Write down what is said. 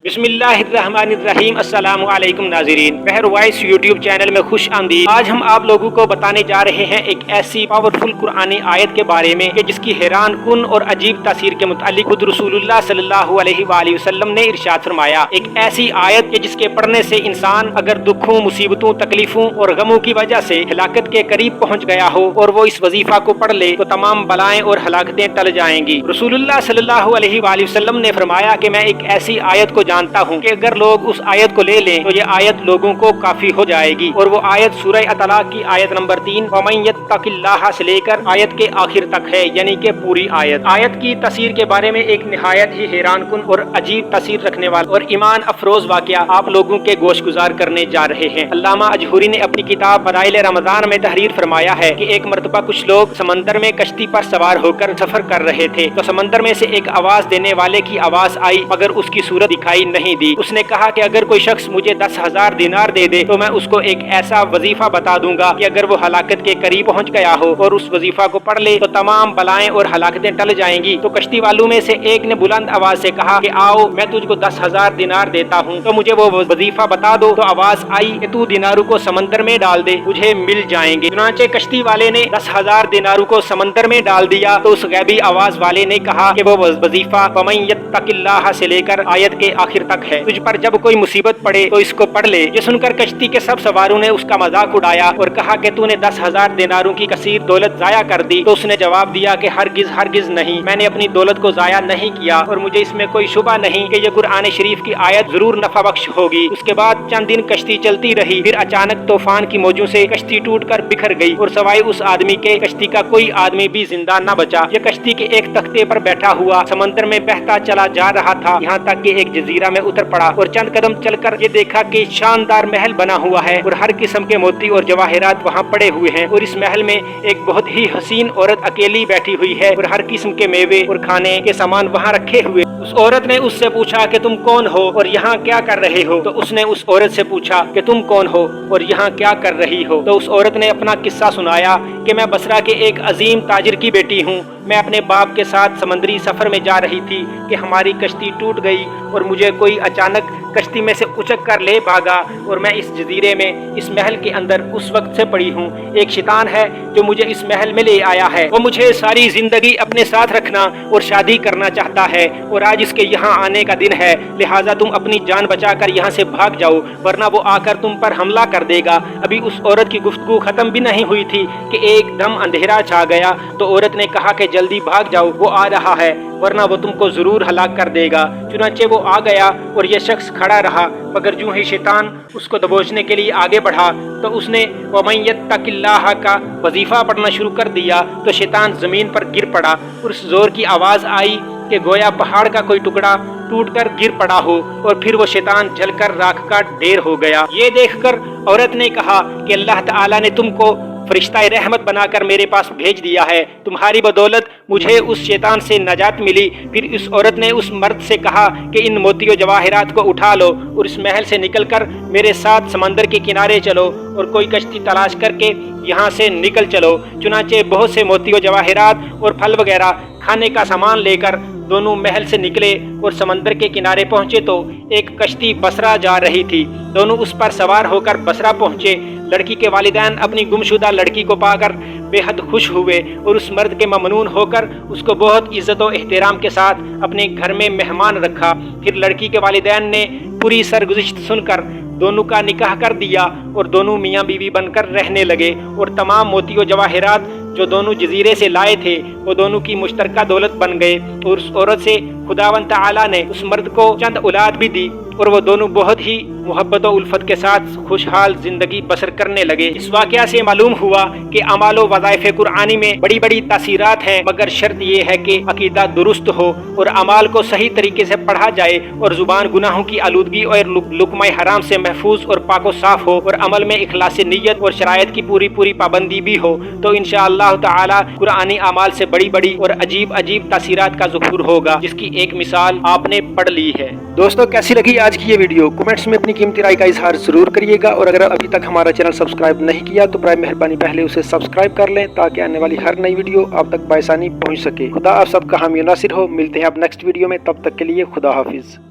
بسم اللہ الرحمن الرحیم۔ السلام علیکم ناظرین، بہر وائس یوٹیوب چینل میں خوش آمدید۔ آج ہم آپ لوگوں کو بتانے جا رہے ہیں ایک ایسی پاورفل قرآنی آیت کے بارے میں کہ جس کی حیران کن اور عجیب تاثیر کے متعلق خود رسول اللہ صلی اللہ علیہ وآلہ وسلم نے ارشاد فرمایا۔ ایک ایسی آیت کہ جس کے پڑھنے سے انسان اگر دکھوں، مصیبتوں، تکلیفوں اور غموں کی وجہ سے ہلاکت کے قریب پہنچ گیا ہو اور وہ اس وظیفہ کو پڑھ لے تو تمام بلائیں اور ہلاکتیں ٹل جائیں گی۔ رسول اللہ صلی اللہ علیہ وآلہ وسلم نے فرمایا کہ میں ایک ایسی آیت کو جانتا ہوں کہ اگر لوگ اس آیت کو لے لیں تو یہ آیت لوگوں کو کافی ہو جائے گی، اور وہ آیت سورہ اطلاق کی آیت نمبر 3 وَمَن يَتَّقِ اللَّهَ سے لے کر آیت کے آخر تک ہے، یعنی کہ پوری آیت۔ آیت کی تفسیر کے بارے میں ایک نہایت ہی حیران کن اور عجیب تاثیر رکھنے والا اور ایمان افروز واقعہ آپ لوگوں کے گوش گزار کرنے جا رہے ہیں۔ علامہ اجہوری نے اپنی کتاب فضائل رمضان میں تحریر فرمایا ہے کہ ایک مرتبہ کچھ لوگ سمندر میں کشتی پر سوار ہو کر سفر کر رہے تھے تو سمندر میں سے ایک آواز دینے والے کی آواز آئی مگر اس کی صورت دکھائی نہیں دی۔ اس نے کہا کہ اگر کوئی شخص مجھے 10,000 دینار دے دے تو میں اس کو ایک ایسا وظیفہ بتا دوں گا کہ اگر وہ ہلاکت کے قریب پہنچ گیا ہو اور اس وظیفہ کو پڑھ لے تو تمام بلائیں اور ہلاکتیں ٹل جائیں گی۔ تو کشتی والوں میں سے ایک نے بلند آواز سے کہا کہ آؤ میں تجھ کو 10,000 دینار دیتا ہوں تو مجھے وہ وظیفہ بتا دو۔ تو آواز آئی کہ تو دیناروں کو سمندر میں ڈال دے، مجھے مل جائیں گے۔ چنانچہ کشتی والے نے 10,000 دیناروں کو سمندر میں ڈال دیا تو اس غیبی آواز والے نے کہا کہ وہ وظیفہ وَمَن يَتَّقِ اللَّهَ سے لے کر آیت کے آخر تک ہے، تجھ پر جب کوئی مصیبت پڑے تو اس کو پڑھ لے۔ یہ سن کر کشتی کے سب سواروں نے اس کا مذاق اڑایا اور کہا کہ تو نے 10,000 دیناروں کی کثیر دولت ضائع کر دی۔ تو اس نے جواب دیا کہ ہرگز نہیں، میں نے اپنی دولت کو ضائع نہیں کیا اور مجھے اس میں کوئی شبہ نہیں کہ یہ قرآن شریف کی آیت ضرور نفع بخش ہوگی۔ اس کے بعد چند دن کشتی چلتی رہی، پھر اچانک طوفان کی موجوں سے کشتی ٹوٹ کر بکھر گئی اور سوائے اس آدمی کے کشتی کا کوئی آدمی بھی زندہ نہ بچا۔ یہ کشتی کے ایک تختے پر بیٹھا ہوا سمندر میں بہتا چلا جا رہا تھا، یہاں تک کہ ایک جزیرہ میں اتر پڑا اور چند قدم چل کر یہ دیکھا کہ شاندار محل بنا ہوا ہے اور ہر قسم کے موتی اور جواہرات وہاں پڑے ہوئے ہیں، اور اس محل میں ایک بہت ہی حسین عورت اکیلی بیٹھی ہوئی ہے اور ہر قسم کے میوے اور کھانے کے سامان وہاں رکھے ہوئے۔ اس عورت نے اس سے پوچھا کہ تم کون ہو اور یہاں کیا کر رہے ہو؟ تو اس نے اس عورت سے پوچھا کہ تم کون ہو اور یہاں کیا کر رہی ہو؟ تو اس عورت نے اپنا قصہ سنایا کہ میں بصرہ کے ایک عظیم تاجر کی بیٹی ہوں، میں اپنے باپ کے ساتھ سمندری سفر میں جا رہی تھی کہ ہماری کشتی ٹوٹ گئی اور مجھے کوئی اچانک کشتی میں سے اچک کر لے بھاگا اور میں اس جزیرے میں اس محل کے اندر اس وقت سے پڑی ہوں۔ ایک شیطان ہے جو مجھے اس محل میں لے آیا ہے، وہ مجھے ساری زندگی اپنے ساتھ رکھنا اور شادی کرنا چاہتا ہے، اور آج اس کے یہاں آنے کا دن ہے، لہٰذا تم اپنی جان بچا کر یہاں سے بھاگ جاؤ ورنہ وہ آ کر تم پر حملہ کر دے گا۔ ابھی اس عورت کی گفتگو ختم بھی نہیں ہوئی تھی کہ ایک دم اندھیرا چھا گیا۔ تو عورت نے کہا کہ جلدی بھاگ جاؤ، وہ آ رہا ہے ورنہ وہ تم کو ضرور ہلاک کر دے گا۔ چنانچہ وہ آ گیا اور یہ شخص کھڑا رہا، مگر جو ہی شیطان اس کو دبوچنے کے لیے آگے بڑھا تو اس نے وَمَن يَتَّقِ اللَّهَ کا وظیفہ پڑھنا شروع کر دیا تو شیطان زمین پر گر پڑا اور اس زور کی آواز آئی کہ گویا پہاڑ کا کوئی ٹکڑا ٹوٹ کر گر پڑا ہو، اور پھر وہ شیطان جل کر راکھ کا ڈھیر ہو گیا۔ یہ دیکھ کر عورت نے کہا کہ اللہ تعالیٰ نے تم کو فرشتہ رحمت بنا کر میرے پاس بھیج دیا ہے، تمہاری بدولت مجھے اس شیطان سے نجات ملی۔ پھر اس عورت نے اس مرد سے کہا کہ ان موتی و جواہرات کو اٹھا لو اور اس محل سے نکل کر میرے ساتھ سمندر کے کنارے چلو اور کوئی کشتی تلاش کر کے یہاں سے نکل چلو۔ چنانچہ بہت سے موتی و جواہرات اور پھل وغیرہ کھانے کا سامان لے کر دونوں محل سے نکلے اور سمندر کے کنارے پہنچے تو ایک کشتی بصرہ جا رہی تھی۔ دونوں اس پر سوار ہو کر بصرہ پہنچے۔ لڑکی کے والدین اپنی گمشدہ لڑکی کو پا کر بے حد خوش ہوئے اور اس مرد کے ممنون ہو کر اس کو بہت عزت و احترام کے ساتھ اپنے گھر میں مہمان رکھا۔ پھر لڑکی کے والدین نے پوری سرگزشت سن کر دونوں کا نکاح کر دیا اور دونوں میاں بیوی بن کر رہنے لگے، اور تمام موتی و جواہرات جو دونوں جزیرے سے لائے تھے وہ دونوں کی مشترکہ دولت بن گئے، اور اس عورت سے خداوند تعالیٰ نے اس مرد کو چند اولاد بھی دی اور وہ دونوں بہت ہی محبت و الفت کے ساتھ خوشحال زندگی بسر کرنے لگے۔ اس واقعہ سے معلوم ہوا کہ اعمال و وظائف قرآنی میں بڑی بڑی تاثیرات ہیں، مگر شرط یہ ہے کہ عقیدہ درست ہو اور اعمال کو صحیح طریقے سے پڑھا جائے اور زبان گناہوں کی آلودگی اور لقمہ حرام سے محفوظ اور پاک و صاف ہو اور عمل میں اخلاص نیت اور شرائط کی پوری پابندی بھی ہو، تو انشاءاللہ تعالی قرآنی اعمال سے بڑی بڑی اور عجیب تاثیرات کا ظہور ہوگا، جس کی ایک مثال آپ نے پڑھ لی ہے۔ دوستو کیسی لگی آج کی یہ ویڈیو؟ کمنٹس میں اپنی قیمتی رائے کا اظہار ضرور کریے گا، اور اگر ابھی تک ہمارا چینل سبسکرائب نہیں کیا تو برائے مہربانی پہلے اسے سبسکرائب کر لیں تاکہ آنے والی ہر نئی ویڈیو آپ تک بآسانی پہنچ سکے۔ خدا آپ سب کا حامی و ناصر ہو۔ ملتے ہیں اب نیکسٹ ویڈیو میں، تب تک کے لیے خدا حافظ۔